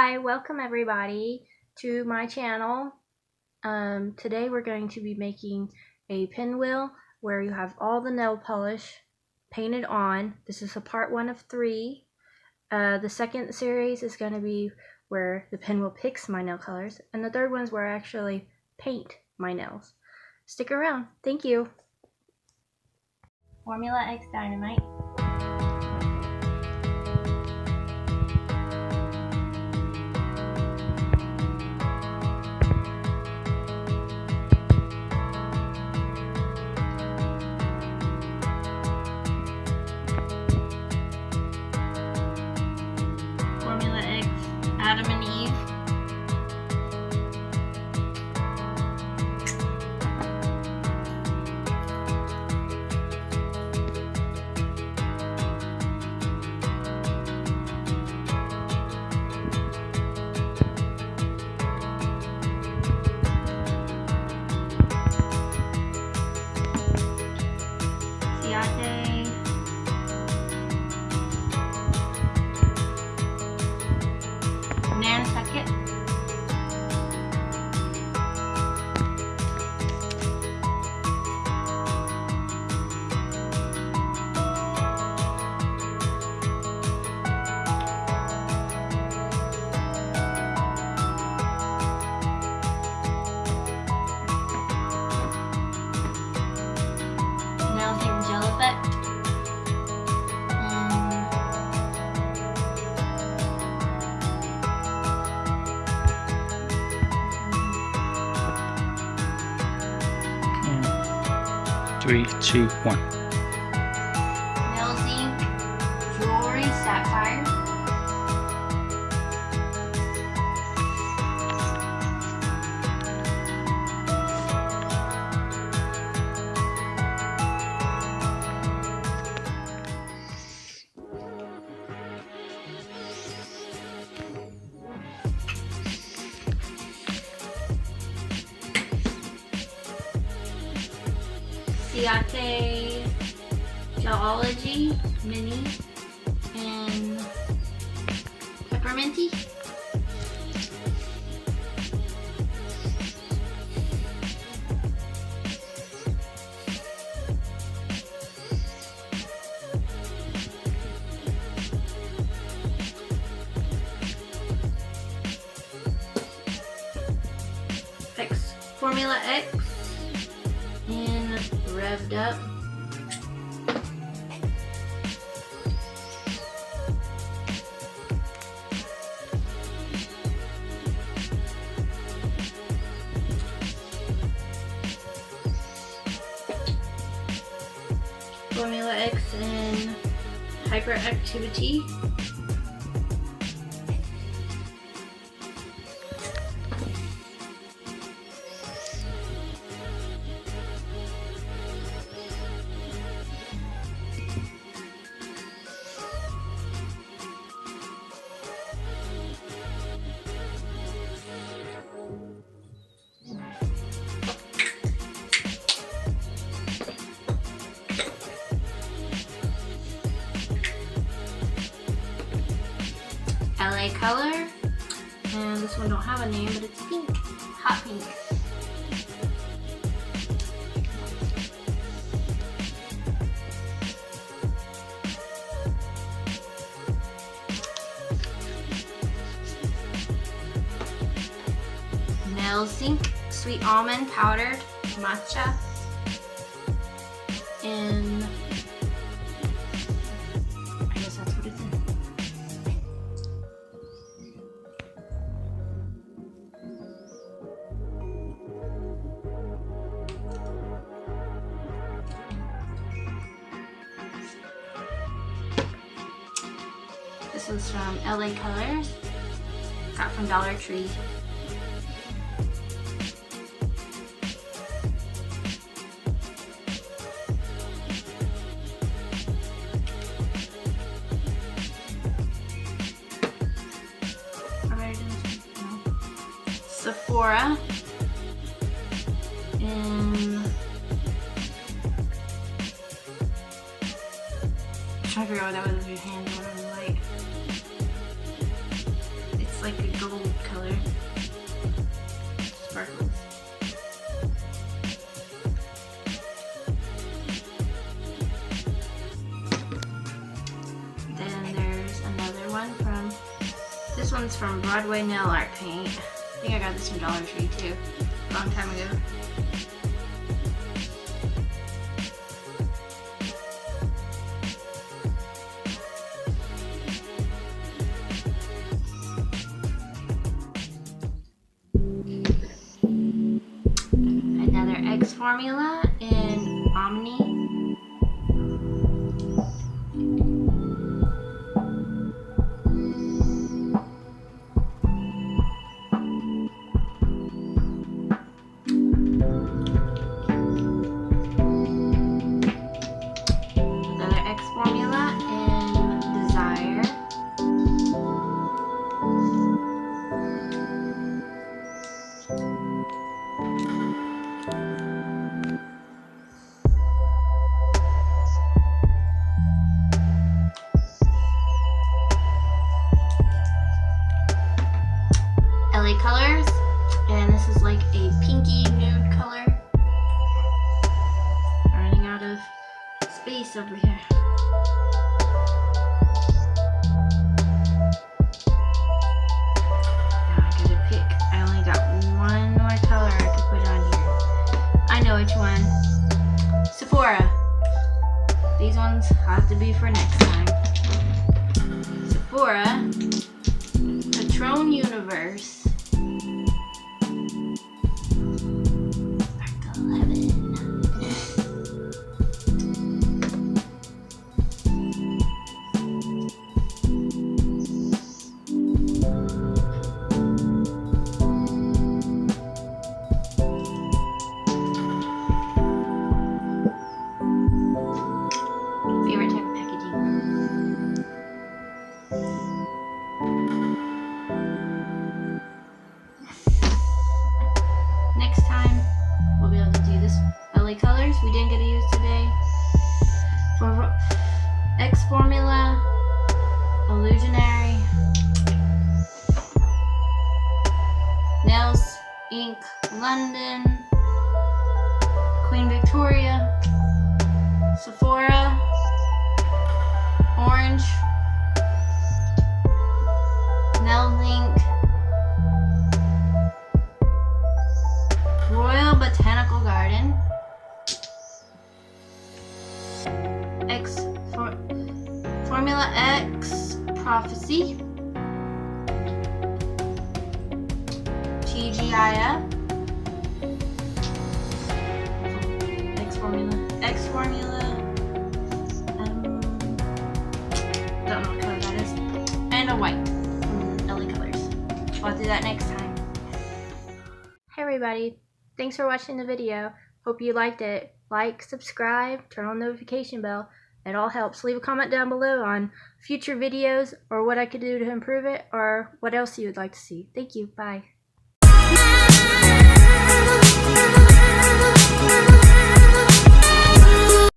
Hi, welcome everybody to my channel. Today we're going to be making a pinwheel where you have all the nail polish painted on. This is a part 1 of 3. The second series is going to be where the pinwheel picks my nail colors, and the third one is where I actually paint my nails. Stick around. Thank you. Formula X Dynamite. Formula X, Adam and Eve. Siate. Nantucket. Nails in gel effect. Three, two, one. Nails ink, jewelry, sapphire. Siate Geology Mini and Pepperminty. X Formula X and revved up. Formula X and hyperactivity. LA color, and this one don't have a name, but it's pink, hot pink. Nail zinc, sweet almond powdered matcha, and I guess that's what it's in. This one's from LA Colors. Got from Dollar Tree. Sephora. And I'm trying to figure out what that was with your hand. What was it like? like a gold color. Sparkles. Then there's another one from, this one's from Broadway Nail Art Paint. I think I got this from Dollar Tree too, a long time ago. Another X formula in Omni. Another X formula in Desire. LA Colors, and this is like a pinky nude color. Running out of space over here. Now I gotta pick. I only got one more color I could put on here. I know which one. Sephora. These ones have to be for next time. Sephora. Patron Universe. Back to 11. Favorite type of packaging. Next time, we'll be able to do this LA Colors we didn't get to use today. For X Formula, Illusionary, Nails Inc. London, Queen Victoria, Sephora, Orange, Nail Inc. Royal Botanical Garden, Formula X Prophecy, TGIF, X Formula, don't know what color that is, and a white from LA Colors. I'll do that next time. Hey everybody, thanks for watching the video. Hope you liked it. Like, subscribe, turn on the notification bell. It all helps. Leave a comment down below on future videos or what I could do to improve it or what else you would like to see. Thank you. Bye.